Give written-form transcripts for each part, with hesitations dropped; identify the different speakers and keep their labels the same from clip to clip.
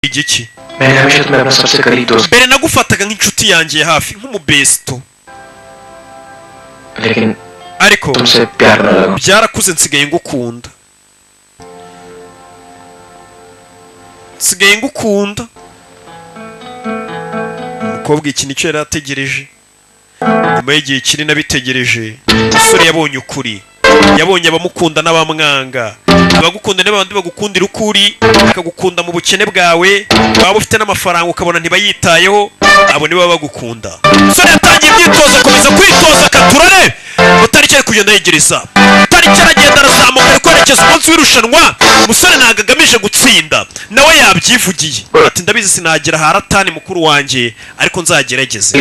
Speaker 1: igiki
Speaker 2: मैंने हमेशा तुम्हें अपना सबसे करीब दोस्त
Speaker 1: mbere nagufataga nk'inshuti yanjye ya hafi nk'umubesto
Speaker 2: लेकिन
Speaker 1: ariko
Speaker 2: तुमसे प्यार न लगा
Speaker 1: byarakuze nsigaye ngukunda umukobwa iki nicyo yari ategereje nyuma y'igihe kinini nabitegereje umusore yabonye ukuri yabonye abamukunda n'abamwanga abagukunda n'abandi bagukundira ukuri bakagukunda mu bukene bwawe waba ufite n'amafaranga ukabona ntibayitayeho abo nibo bagukunda umusore yatangiye imyitozo akomeza kwitoza akaturare utariki ari kugenda yegereza utariki aragenda arazamuka ari kwerekeza umunsi w'irushanwa umusore ntabwo agamije gutsinda nawe yabyivugiye ati ndabizi sinagera haratani mukuru wanjye ariko nzagerageze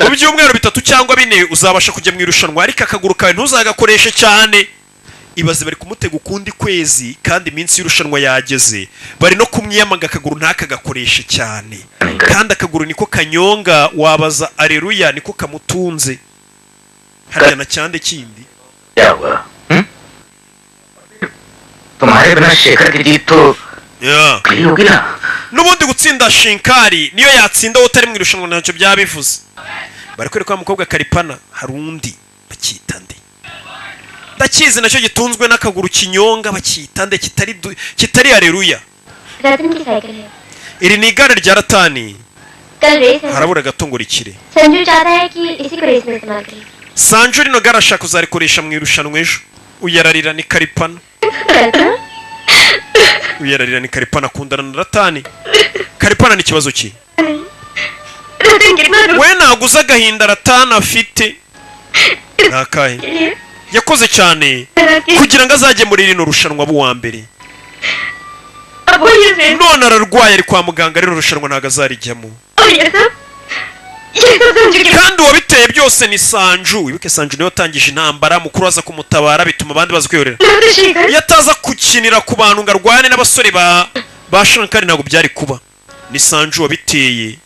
Speaker 1: mu byumweru 3 cyangwa 4 uzabasha kujya mu irushanwa ariko akaguru kawe ntuzagakoreshe cyane ibaze bari kumutega ukundi kwezi kandi iminsi y'irushanwa yageze bari no kumwiyamaga akaguru ntakagakoreshe cyane kandi akaguru niko kanyonga wabaza aleluya niko kamutunze harya na cyande kindi
Speaker 2: yawa तुम्हारे बिना शेखर की जीत तो कहीं होगी ना
Speaker 1: n'ubundi gutsinda Shinkari niyo yatsinda utari mu irushanwa ntacyo byabivuze bari kwereka umukobwa Karipana hari undi bakita nde ndakizi nacyo gitunzwe n'akaguru kinyonga bakita nde kitari aleluya
Speaker 3: रतन की साइकिल है
Speaker 1: iri ni igare rya Ratani
Speaker 3: कल रेस है
Speaker 1: harabura gatongo rikire
Speaker 3: Sanju चाहता है कि इसी को रेस में इस्तेमाल करें
Speaker 1: Sanju rino gare ashaka kuzarikoresha mu irushanwa ejo uyararira ni Karipana uyararira ni Karipana akundana na Ratani Karipana ni kibazo ki we naguza agahinda Ratani afite nakahe yakoze cyane kugira ngo azajye muri rino rushanwa bu wa mbere none ararwaye ari kwa muganga rino rushanwa ntago azarijyamo kandi wabiteye byose ni Sanju wibuke Sanju niwe watangije intambara mukuru aza kumutabara bituma abandi bazikwiyorera yataza kukinira ku bantu ngarwane n'abasore ba Shankari ntago byari kuba ni Sanju wabiteye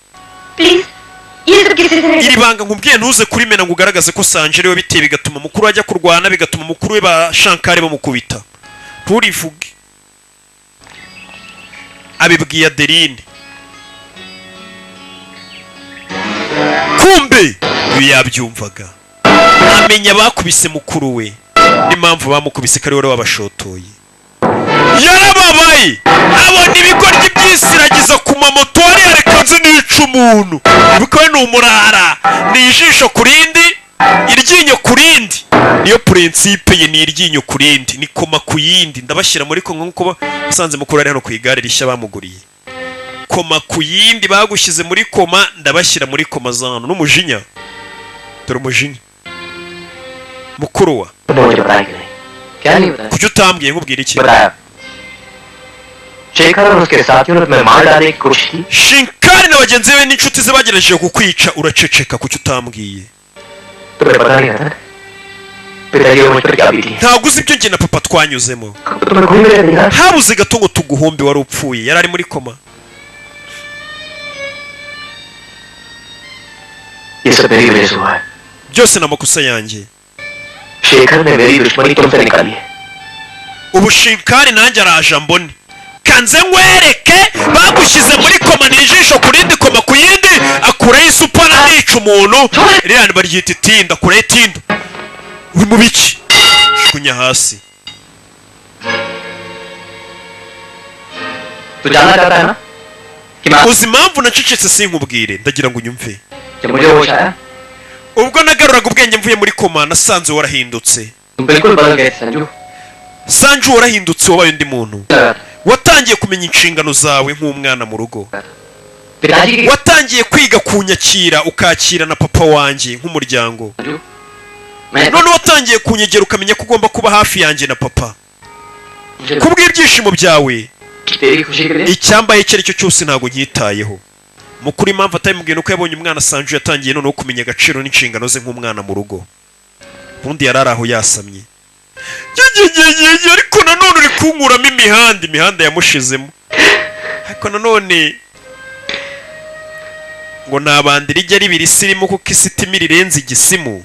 Speaker 1: iri banga nkubwiye ntuze kuri mena ngo ugaragaze ko Sanju ariwe biteye bigatuma mukuru ajya kurwana bigatuma mukuru we ba Shankari bamukubita nturivuge abibwiye Adeline kumbe yabyumvaga amenya bakubise mukuru we n'impamvu bamukubise kari wari wabashotoye yarababaye abona ibigoryi byisiragiza ku mamoto ari yarekanze nica umuntu bikaba ni umurara ni ijisho kurindi iryinyo kurindi niyo principe ye ni iryinyo kurindi ni koma kuyindi ndabashyira muri ko nkuko basanze mukuru ari hano ku igare rishya bamuguriye koma kuyindi bagushize muri koma ndabashyira muri koma zano n'umujinya dore umujinya mukuru wa kuki utambwiye nkubwira iki Shinkari na bagenzi be n'inshuti ze bagerageje kukwica uraceceka kuki utambwiye ntabwo uzi ibyo njye na papa twanyuzemo habuze gato ngo tuguhombe wari upfuye yari ari muri koma byose n'amakosa yanjye ubu Shinkari nanjye araje mbone kanze nkwereke bagushyize muri koma n'ijisho kurindi koma ku yindi akureho isupana nica umuntu ririya baryita itinda akureho itinda uri mu biki jugunya hasi uzi impamvu nacecetse sinkubwire ndagira ngo unyumve ubwo nagaruraga ubwenge mvuye muri koma nasanze warahindutse Sanju warahindutse wabaye undi muntu watangiye kumenya inshingano zawe nk'umwana mu rugo watangiye kwiga kunyakira ukakira na papa wanjye nk'umuryango none watangiye kunyegera ukamenya ko ugomba kuba hafi yanjye na papa kubw'ibyishimo byawe icyambaye icyo ari cyo cyose ntabwo nyitayeho mukuru impamvu atabimubwiye nuko yabonye umwana Sanju yatangiye noneho kumenya agaciro n'inshingano ze nk'umwana mu rugo ubundi yari ari aho yasamye ariko nanone uri kunkuramo imihanda yamushizemo ariko nanone ngo nabandi rijya ribiri isirimu kuko isitima rirenze igisimu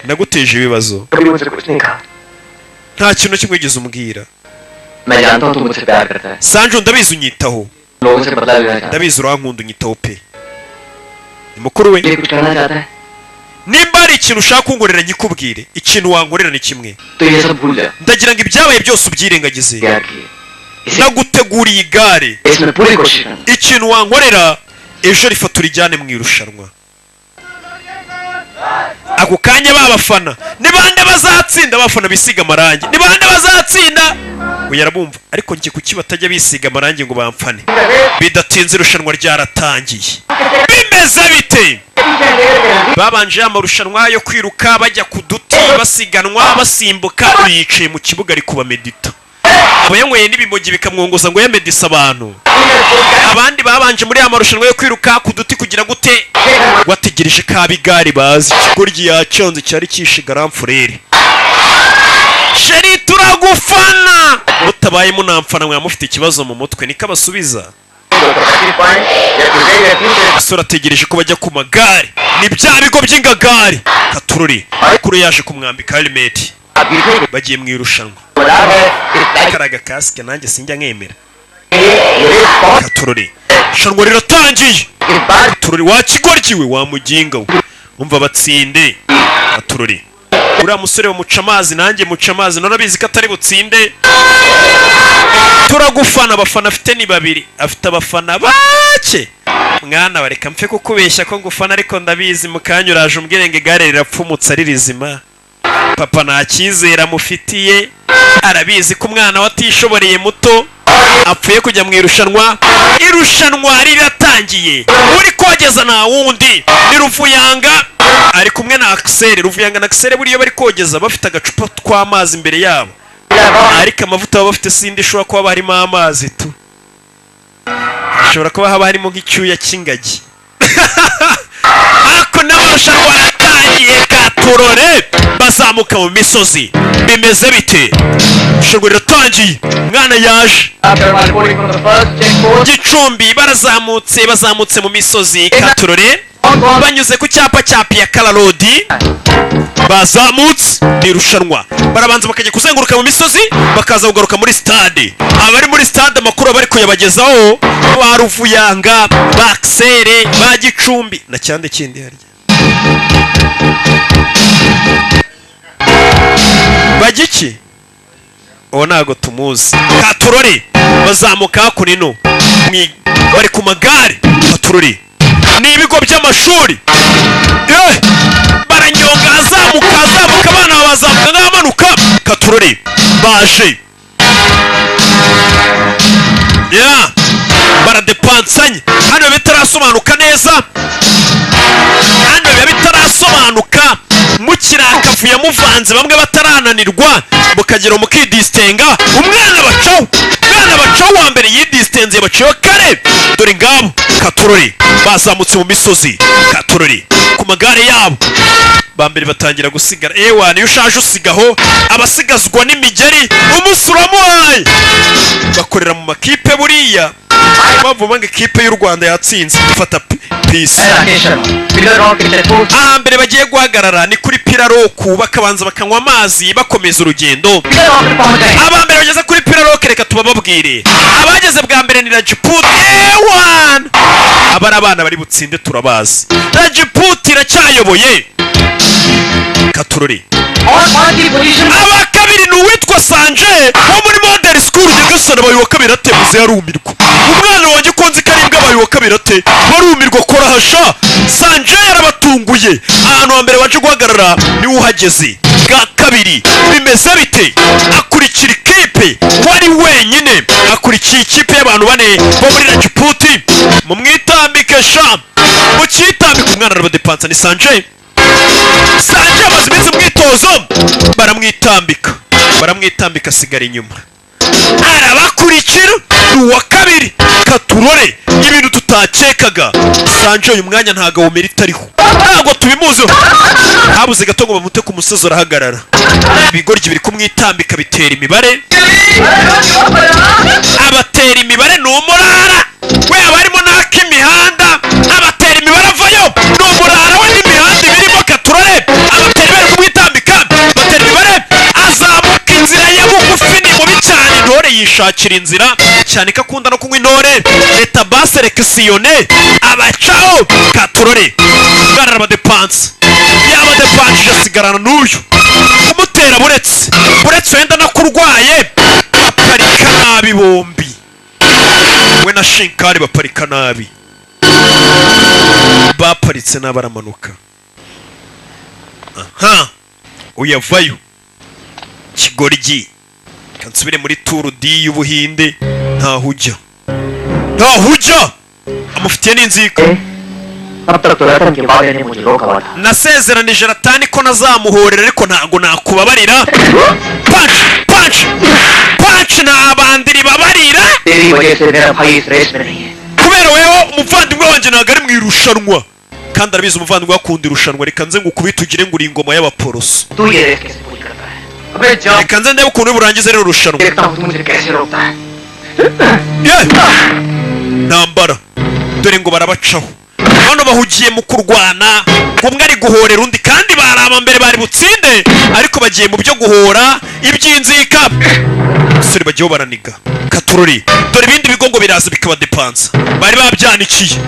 Speaker 1: naguteje ibibazo nta kintu kimwe gize umbwira
Speaker 2: मैं जानता हूँ तू मुझसे प्यार करता है
Speaker 1: Sanju ndabizi unyitaho
Speaker 2: लोगों से बदला लेना चाहता
Speaker 1: ndabizi urankunda unyitaho pe ni mukuru we
Speaker 2: है कुछ करना चाहता है
Speaker 1: nimba ari ikintu ushaka kunkorera nyikubwire ikintu wankorera ni kimwe
Speaker 2: तो ये सब भूल जा
Speaker 1: ndagira ngo ibyabaye byose ubyirengagize
Speaker 2: प्यार किए
Speaker 1: naguteguriye igare
Speaker 2: इसमें पूरी कोशिश करना
Speaker 1: ikintu wankorera ejo rifata urijyane mu irushanwa ako kanya babafana ni bande bazatsinda abafana bisiga amarangi ni bande bazatsinda uyarabumva ariko ngiye kuki batajya bisiga amarangi ngo bamfane bidatinze irushanwa ryaratangiye bimeze bite babanje amarushanwa yo kwiruka bajya ku duti basiganwa basimbuka bicaye mu kibuga ari kuba medita abayanyweye n'ibimogi bikamwongoza ngo yamedisa abantu abandi babanje muri amarushanwa yo kwiruka ku duti kugira gute wategereje ka bigari bazi ikigoryi yaconze cyari kishe garamfurere sheri turagufana mutabaye munamfana mwe mufite ikibazo mu mutwe niko abasubiza asura ategereje ko bajya ku magare ni bya bigo by'ingagari katururi kuri yaje kumwambika helmet bagiye mu irushanwa karaga kasike nanjye sinjya nkemera katururi irushanwa riratangiye katururi wakigoryiwe wamuginga we umva batsinde katururi uriya musore bamuca amazi nanjye muca amazi narabizi ko atari butsinde turagufana abafana afite ni babiri afite abafana bake mwana bareka mpfe kukubeshya ko ngufana ariko ndabizi mukanya uraje umbwire ngo igare rirapfumutse ari rizima papa nta cyizere amufitiye arabizi ko umwana watishoboreye muto apfuye kujya mu irushanwa riratangiye uri kogeza nta wundi ni Ruvuyanga ari kumwe na Axel Ruvuyanga na Axel buriyo bari kogeza bafite agacupa tw'amazi imbere yabo ariko amavuta baba bafite sindi ishobora kuba harimo amazi tu ashobora kuba haba harimo nk'icyuya cy'ingagi ako n'amarushanwa aratangiye katurore bazamuka mu misozi bimeze bite irushanwa riratangiye mwana yaje Gicumbi bazamutse mu misozi katurore banyuze ku cyapa cya Piakala Road bazamutse irushanwa barabanza bakajya kuzenguruka mu misozi bakaza kugaruka muri stade abari muri stade amakuru bari kuyabagezaho ba Ruvuyanga ba Axel ba Gicumbi na cyande kindi harya bagiki uwo ntago tumuzi katurore bazamuka kunino bari ku magare katurore ni ibigo by'amashuri baranyonga azamuka abana bazamuka n'abamanuka katurore baje baradepansanye hano biba bitarasobanuka neza mukirakavuye muvanze bamwe batarananirwa mukagera mukidisitenga umwana bacaho wa mbere yidisitenze baciwe kare dore ngabo katurore bazamutse mu misozi katurore ku magare yabo bambere batangira gusigara niyo ushaje usigaho abasigazwa n'imigeri umunsi uramuhaye bakorera mu makipe buriya bavuga ngo ikipe y'u Rwanda yatsinze ifata pisi ahambere bagiye guhagarara ni kuri Piraroku bakabanza bakanywa amazi bakomeza urugendo abambere bageze kuri Piraroku reka tubababwire abageze bwa mbere ni Rajput abari abana bari butsinde turabazi Rajput iracyayoboye katurore aba kabiri ni uwitwa Sanje wo muri modern school Nyagasana bayi wa kabiri atemuze yarumirwa umwana wanjye konzi karibwa bayi wa kabiri ate barumirwa kora hasha Sanje yarabatunguye ahantu hambere baje guhagarara ni uhageze bwa kabiri bimeze bite akurikira ikipe wari wenyine akurikiye ikipe y'abantu bane bo muri Rajput mu mwitambike sha mu cyitambike umwana arabadepansa ni Sanje amaze iminsi mwitozo baramwitambika asigara inyuma arabakurikira uwa kabiri katurore ibintu tutakekaga Sanje uyu mwanya ntago wumira itariho ntago tubimuzi habuze gato ngo bamute ku musozi arahagarara ibigoryi biri kumwitambika bitera imibare abatera imibare ni umurara we abarimo n'ak'imihanda abatera imibare avayo ni umurara we n'imihanda ibirimo katurore abatera bari kumwitambika batera imibare azamuka inzira ya bugufi ni mubi cyane intore yishakira inzira cyane ko akunda no kunywa intore leta baselekisiyone abacaho katurore umwana arabadepansa yaba depanshije asigarana n'uyu kumutera buretse wenda no kurwaye baparika nabi bombi we na Shinkari baparika nabi baparitse n'abaramanuka aha uyavayo kigoryi kansubire muri Tour D y'Ubuhinde ntahujya amufitiye n'inzika nasezeranije Ratani ko nazamuhorera ariko ntago nakubabarira punch na abandiri babarira kubera wewe umuvandimwe wanjye ntago ari mu irushanwa kandi arabizi umuvandimwe wakunda irushanwa reka nze ngukubite ugire ngo uri ingoma y'abaporoso reka nze ndebe ukuntu burangiza rero irushanwa ntambara dore ngo barabacaho none bahugiye mu kurwana umwe ari guhorera undi kandi baraba mbere bari butsinde ariko bagiye mu byo guhora iby'inzika sore bagiye baraniga katurori dore ibindi bigo ngo biraza bikabadepansa bari babyanikiye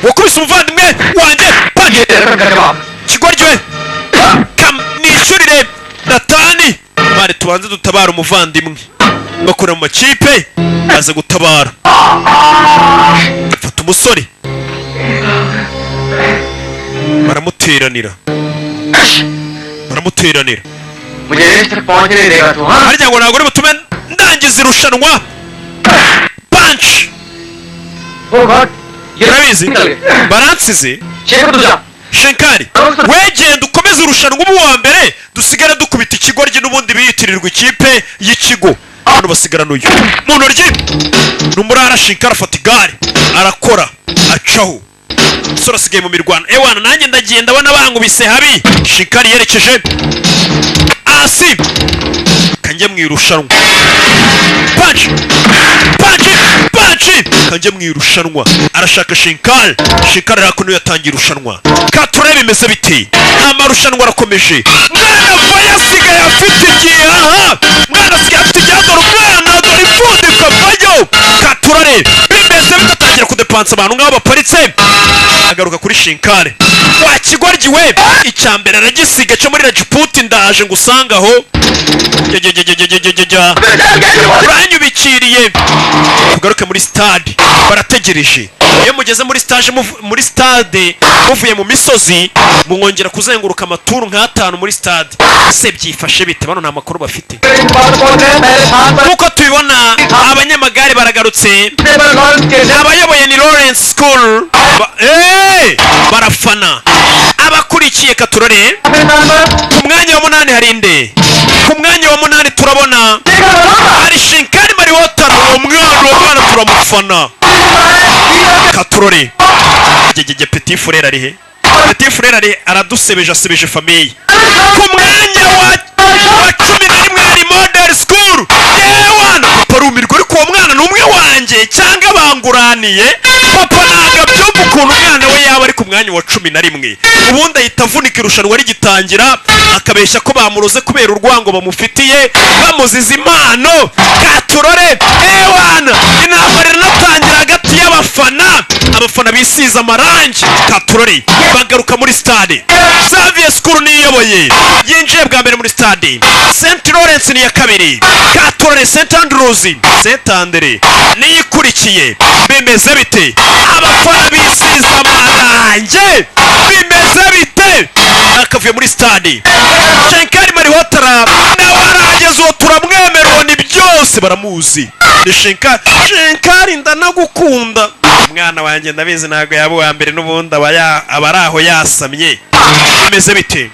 Speaker 1: wakubise umuvandimwe wanjye kigoryo nishyurire Ratani mare tubanze dutabara umuvandimwe bakora mu makipe baza gutabara fata umusore baramuteranira harya ngo ntabwo uri butume ndangiza irushanwa punch urabizi baransize Shinkari wegenda ukomeze irushanwa ubu wa mbere dusigare dukubita ikigoryi n'ubundi biyitirirwa ikipe y'ikigo hano basigara n'uyu mu ntoryi n'umurara Shinkari afata igare arakora acaho umusore asigaye mu mirwano ewana nanjye ndagiye ndabona bankubise habi Shinkari yerekeje hasi kanjye mu irushanwa punch kanjye mu irushanwa arashaka Shinkari arako niyo yatangiye irushanwa katurebe bimeze biti amarushanwa arakomeje mwana vaya asigaye afite igihe mwana asigaye afite igihe dore ipfundika vayo katurare bimeze bitatangira kudepansa abantu nk'aho baparitse agaruka kuri Shinkari wa kigoryi we icyambere aragisiga cyo muri Rajputi ndaje ngo usangaho uranyubikiriye tugaruke muri stade barategereje iyo mugeze muri stade muvuye mu misozi mwongera kuzenguruka amaturu nk'atanu muri stade se byifashe bite bano nta makuru bafite nkuko tubibona abanyamagare baragarutse abayoboye ni Lawrence School barafana abakurikiye katurore ku mwanya wa 8 harinde ku mwanya wa 8 turabona hari Shinkari Mariwota umwana turamufana katurore petit frère arihe petit frère ari aradusebeje famille ku mwanya wa 11 hari Model School yewana parumirwa ariko uwo mwana n'umwe wanjye cyangwa banguraniye papa naga byumva ukuntu umwana we yaba ari ku mwanya wa 11 ubundi ahita avunika irushanwa rigitangira akabeshya ko bamuroze kubera urwango bamufitiye bamuziza impano katurore ewana intambara iranatangira hagati y'abafana bisiza amarangi katurore bagaruka muri stade Xavier School niyoboye yinjiye bwa mbere muri stade St Lawrence ni ya kabiri katurore St Andrews niyikurikiye bimeze bite abafana bisiza amarangi bimeze bite akavuye muri stade Shinkari Mariwota nawe arageze uwo turamwemerwa ni byose baramuzi ni Shinkari ndanagukunda umwana wanjye ndabizi ntabwo yaba uwa mbere n'ubundi aba ari aho yasamye bimeze bite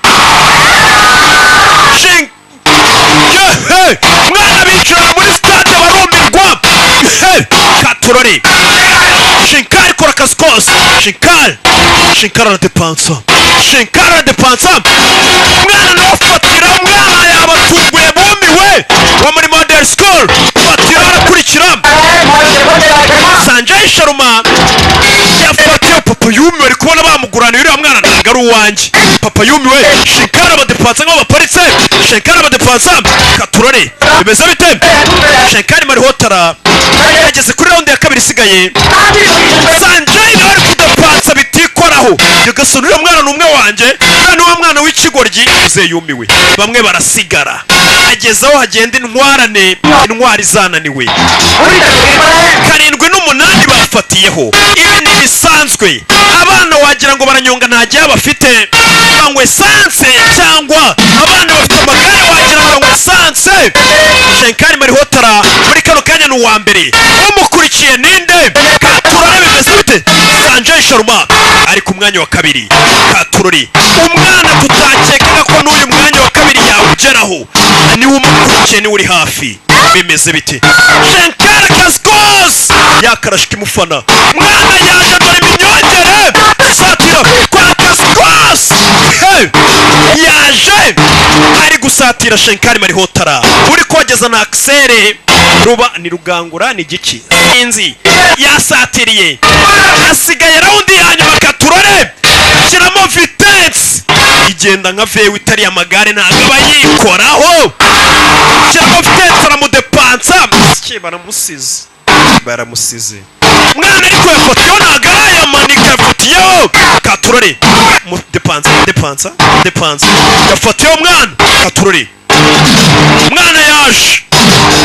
Speaker 1: mwana bicara muri stade barumirwa katurore Shinkari kora akazi kose Shinkari aradepansa mwana nafatira umwana yabatunguye bumiwe wo muri Model School fatira arakurikira Sanjay Sharma yafatiye papa yumiwe ari kubona bamugurana uriya mwana ntago ari uwanjye. Papa yumiwe, Shankar abadepansa nk'aho baparitse. Shankar abadepansa katurore bimeze bite? Shankar Malhotra yageze kuri round ya kabiri isigaye. Sanjay nawe ari kudepansa bitikoraho. Nyagasani uriya mwana ni umwe wanjye, ni wa mwana w'ikigoryi. Muzehe yumiwe, bamwe barasigara. Agezaho hagenda intwarane, intwari zananiwe. 7 n'umunani bafatiyeho. Ibi ni bisanzwe, abana wagira ngo baranyonga nta gihe bafite banywe sanse, cyangwa abana bafite amagare wagira ngo banywe sanse. Shankar Malhotra muri kano kanya ni uwa mbere. Umukurikiye ninde? Katurore bimeze bite? Sanjay Sharma ari ku mwanya wa kabiri. Katurore umwana tutakekaga ko n'uyu mwanya wa kabiri yawugeraho, niwe umukurikiye, niwe uri hafi. Bimeze bite? Shankar Kaskos yakarashika imufana, mwana yaje dore iminyongere gusatira kwa Kaskos. Yaje ari gusatira Shankar Malhotra uri kogeza na Axel ruba ni rugangura ni giki sinzi. Yasatiriye, asigaye raundi ya nyuma. Katurore kiramo vitesse igenda nka vewe itari amagare, ntago bayikoraho. Kiramo vitesse aramudepansa, baramusize mwana ariko yafatiyeho, ntago arayamanika, yafatiyeho. Katurore depansa yafatiyeho mwana. Katurore mwana yaje,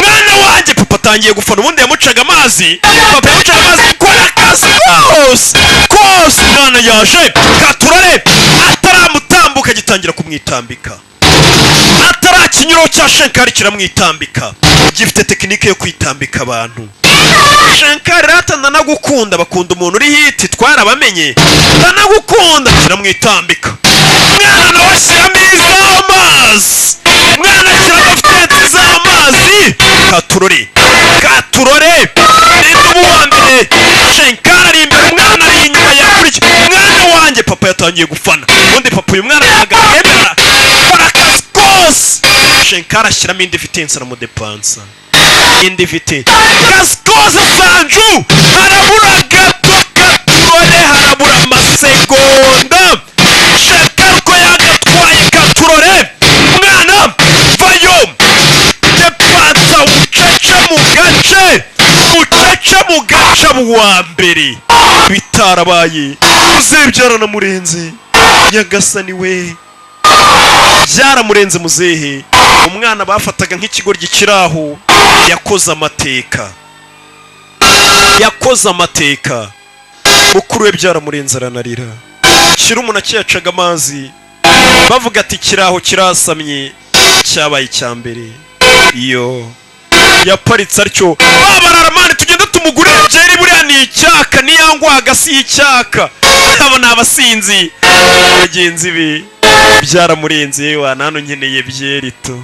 Speaker 1: mwana wanjye. Papa atangiye gufana, ubundi yamucaga amazi. Papa yamucaga amazi kora akazi kose. Mwana yaje, Katurore ataramutambuka gitangira kumwitambika, atarakinyuraho cya Shankar kiramwitambika. Gifite tekinike yo kwitambika abantu. Shankar rata ndanagukunda, bakunda umuntu uri hiti, twarabamenye. Ndanagukunda kiramwitambika. Mwana nawe ashyiramo iz'amazi, mwana ashyiramo vitesse z'amazi. Katurore ni uwa mbere. Shankar ari imbere, umwana ari inyuma yakurikiye. Mwana wanjye, papa yatangiye gufana, ubundi papa uyu mwana ntago yemera. Kaskos Shankar ashyiramo indi vitesse aramudepansa, indi vitesse. Kaskos Sanju harabura gato, Katurore harabura amasegonda. Shankar ko yagatwaye. Katurore mwana vayo, depansa ucece mu gace buwa mbere. Bitarabaye muzehe na murenze. Nyagasani we byaramurenze muzehe. Umwana bafataga nk'ikigoryi kiraho yakoze amateka. Mukuru we byaramurenze aranarira. Kirumu cyacaga amazi bavuga ati kiraho kirasamye, cyabaye icya mbere. Iyo yaparitse atyo, babararamane tugenda tumugurira byeri, buriya ni icyaka, niyangwaga si icyaka. Abo ni abasinzi bagenzi be. Byaramurenze hano nkeneye byeri to.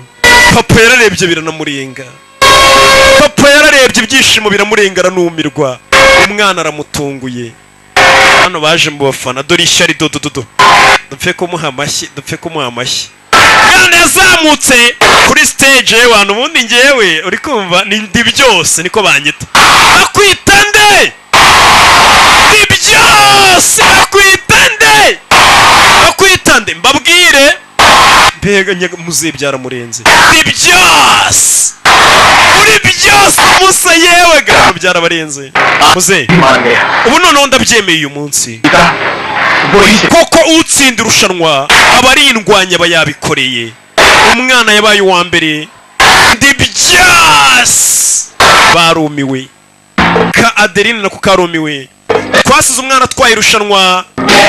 Speaker 1: Papa yararebye biranamurenga, papa yararebye ibyishimo biramurenga, aranumirwa. Umwana aramutunguye. Hano baje mu bafana, dore ishyari dodododo. Dupfe kumuha amashyi. Mwana yazamutse kuri stage y'abantu, ubundi ngewe uri kumva ndi byose niko banyita. Bakwita nde? Ndi byose. Bakwita nde? Mbabwire. Mbega muzehe byaramurenze. Ndi byose. Uri byose musa yewe gano byarabarenze. Muzehe ubu noneho ndabyemeye uyu munsi. Koko utsinda irushanwa aba ari indwanya aba yabikoreye. Umwana yabaye uwa mbere. Ndi byose. Barumiwe. Ka Adeline nako karumiwe. Twasize umwana atwaye irushanwa,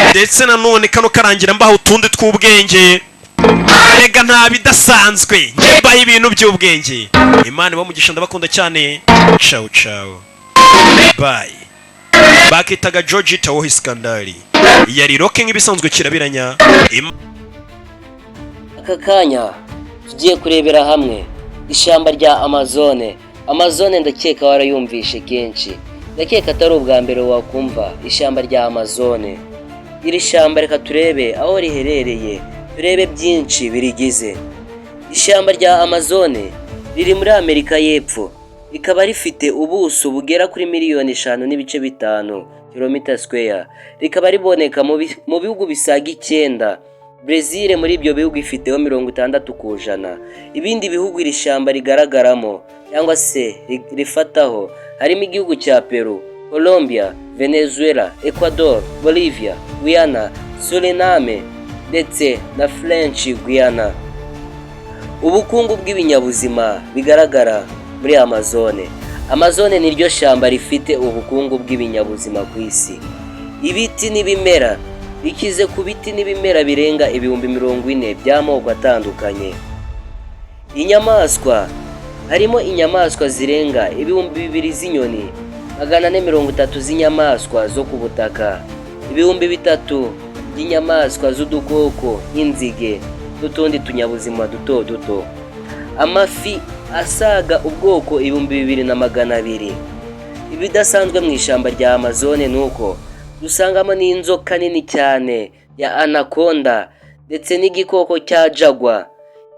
Speaker 1: ndetse nanone kano karangira mbaho utundi tw'ubwenge. Rega nta bidasanzwe, mbaho ibintu by'ubwenge. Imana bamugisha, ndabakunda cyane. Ciao. Bye. Bakitaga George Tawo Iskandari. Yari rocking ibisanzwe kirabiranya.
Speaker 4: Aka kanya tugiye kurebera hamwe ishyamba rya Amazone. Amazone ndakeka warayumvishe kenshi. Ndakeka atari ubwa mbere wakumva ishyamba rya Amazone. Iri shyamba reka turebe aho riherereye, turebe byinshi birigize. Ishyamba rya Amazone riri muri Amerika y'Epfo, rikaba rifite ubuso bugera kuri miliyoni 5.5 km², rikaba riboneka mu bihugu bisaga 9. Brazil muri ibyo bihugu ifiteho 60%. Ibindi bihugu iri shyamba rigaragaramo cyangwa se rifataho harimo igihugu cya Peru, Colombia, Venezuela, Ecuador, Bolivia, Guyana, Suriname ndetse na French Guiana. Ubukungu bw'ibinyabuzima bigaragara muri Amazone. Amazone ni ryo shyamba rifite ubukungu bw'ibinyabuzima ku isi. Ibiti n'ibimera bikize ku biti n'ibimera birenga 40,000 by'amoko atandukanye. Inyamaswa harimo inyamaswa zirenga 2,000 z'inyoni, 430 z'inyamaswa zo ku butaka, 3,000 by'inyamaswa z'udukoko nk'inzige n'utundi tunyabuzima duto duto. Amafi asaga ubwoko 2,200. Ibidasanzwe mu ishyamba rya Amazone nuko dusangamo n'inzoka nini cyane ya anaconda ndetse n'igikoko cya jaguar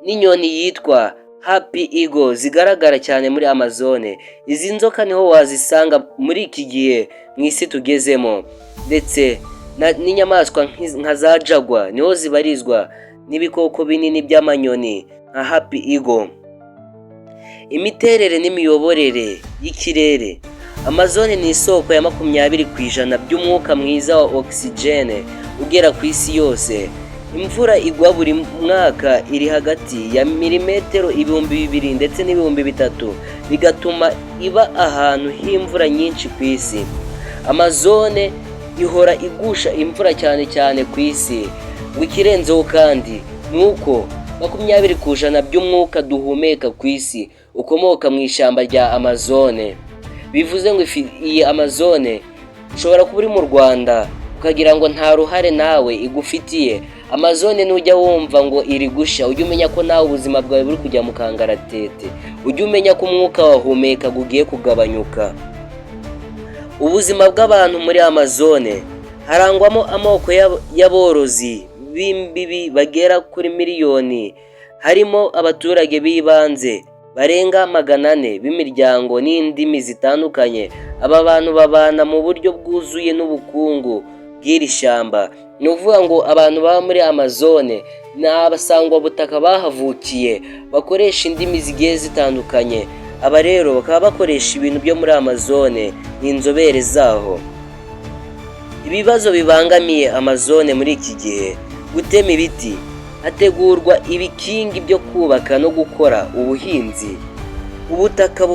Speaker 4: n'inyoni yitwa Happy Eagle zigaragara cyane muri Amazone. Izi nzoka niho wazisanga muri iki gihe mu isi tugezemo, ndetse n'inyamaswa nka za jaguar niho zibarizwa, n'ibikoko binini by'amanyoni nka Happy Eagle. Imiterere n'imiyoborere y'ikirere. Amazone ni isoko ya 20% by'umwuka mwiza wa oxygene ugera ku isi yose. Imvura igwa buri mwaka iri hagati ya milimetero 2,000 ndetse n'3,000, bigatuma iba ahantu h'imvura nyinshi ku isi. Amazone ihora igusha imvura cyane cyane ku isi. Ikirenzeho kandi nuko 20% by'umwuka duhumeka ku isi ukomoka mu ishyamba rya Amazone. Bivuze ngo iyi Amazone ushobora kuba uri mu Rwanda ukagira ngo nta ruhare nawe igufitiye. Amazone nujya wumva ngo iri gusha, ujye umenya ko nawe ubuzima bwawe buri kujya mu kangaratete. Ujye umenya ko umwuka wahumeka ugiye kugabanyuka. Ubuzima bw'abantu muri Amazone harangwamo amoko y'aborozi b'imbibi bagera kuri miliyoni. Harimo abaturage b'ibanze barenga 400 b'imiryango n'indimi zitandukanye. Aba bantu babana mu buryo bwuzuye n'ubukungu bw'iri shyamba. Ni ukuvuga ngo abantu baba muri Amazone ni abasangwa butaka bahavukiye, bakoresha indimi zigiye zitandukanye. Aba rero bakaba bakoresha ibintu byo muri Amazone, ni inzobere zaho. Ibibazo bibangamiye Amazone muri iki gihe: gutema ibiti, hategurwa ibikingi byo kubaka no gukora ubuhinzi. Ubutaka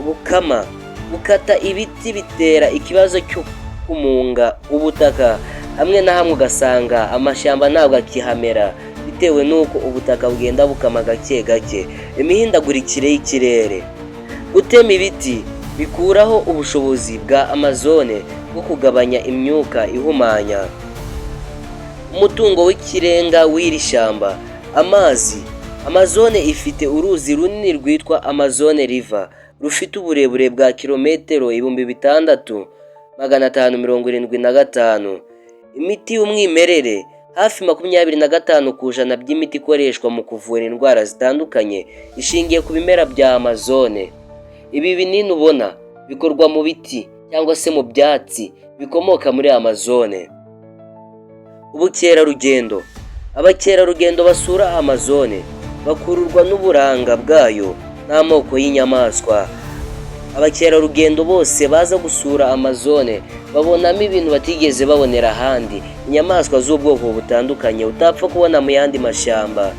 Speaker 4: bukama, gukata ibiti bitera ikibazo cyo kumunga ubutaka. Hamwe na hamwe ugasanga amashyamba ntabwo akihamera bitewe n'uko ubutaka bugenda bukama gake gake. Imihindagurikire y'ikirere. Gutema ibiti bikuraho ubushobozi bwa Amazone bwo kugabanya imyuka ihumanya. Umutungo w'ikirenga w'iri shyamba. Amazi. Amazone ifite uruzi runini rwitwa Amazone River, rufite uburebure bwa kilometero 6,575. Imiti y'umwimerere. Hafi 25% by'imiti ikoreshwa mu kuvura indwara zitandukanye ishingiye ku bimera bya Amazone. Ibi binini ubona bikorwa mu biti cyangwa se mu byatsi bikomoka muri Amazone. Ubukerarugendo. Abakerarugendo basura Amazone bakururwa n'uburanga bwayo n'amoko y'inyamaswa. Abakerarugendo bose baza gusura Amazone babonamo ibintu batigeze babonera ahandi, inyamaswa z'ubwoko butandukanye utapfa kubona mu yandi mashyamba.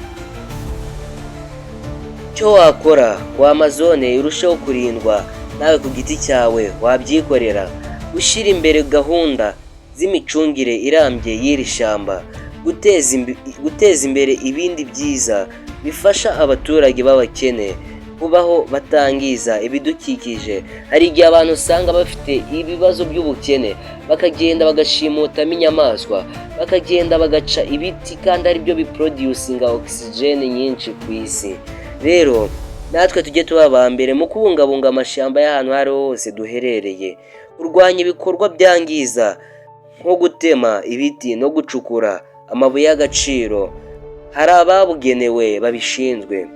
Speaker 4: Cyo wakora kwa Amazone irushaho kurindwa, nawe ku giti cyawe wabyikorera. Gushyira imbere gahunda z'imicungire irambye y'iri shyamba. Guteza imbere ibindi byiza bifasha abaturage b'abakene kubaho batangiza ibidukikije. Hari igihe abantu usanga bafite ibibazo by'ubukene, bakagenda bagashimutamo inyamaswa, bakagenda bagaca ibiti kandi ari byo biproducinga oxygene nyinshi ku isi. Rero natwe tujye tuba aba mbere mu kubungabunga amashyamba y'ahantu aho ariho hose duherereye. Kurwanya ibikorwa byangiza nko gutema ibiti no gucukura amabuye y'agaciro. Hari ababugenewe babishinzwe.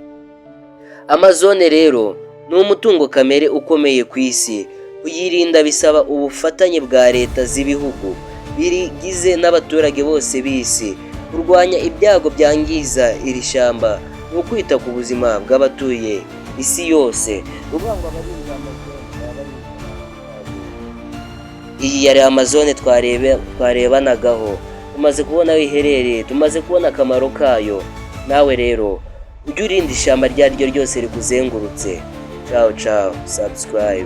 Speaker 4: Amazone rero ni umutungo kamere ukomeye ku isi. kuyirinda bisaba ubufatanye bwa leta z'ibihugu birigize n'abaturage bose b'isi. Kurwanya ibyago byangiza iri shyamba ni ukwita ku buzima bw'abatuye isi yose. Rubangwa abarinzi Amazone. Iyi yari Amazone twarebanagaho, tumaze kubona aho iherereye, tumaze kubona akamaro kayo. Nawe rero ujye urinda ishyamba iryo ari ryo ryose riguzengurutse. Ciao ciao, subscribe.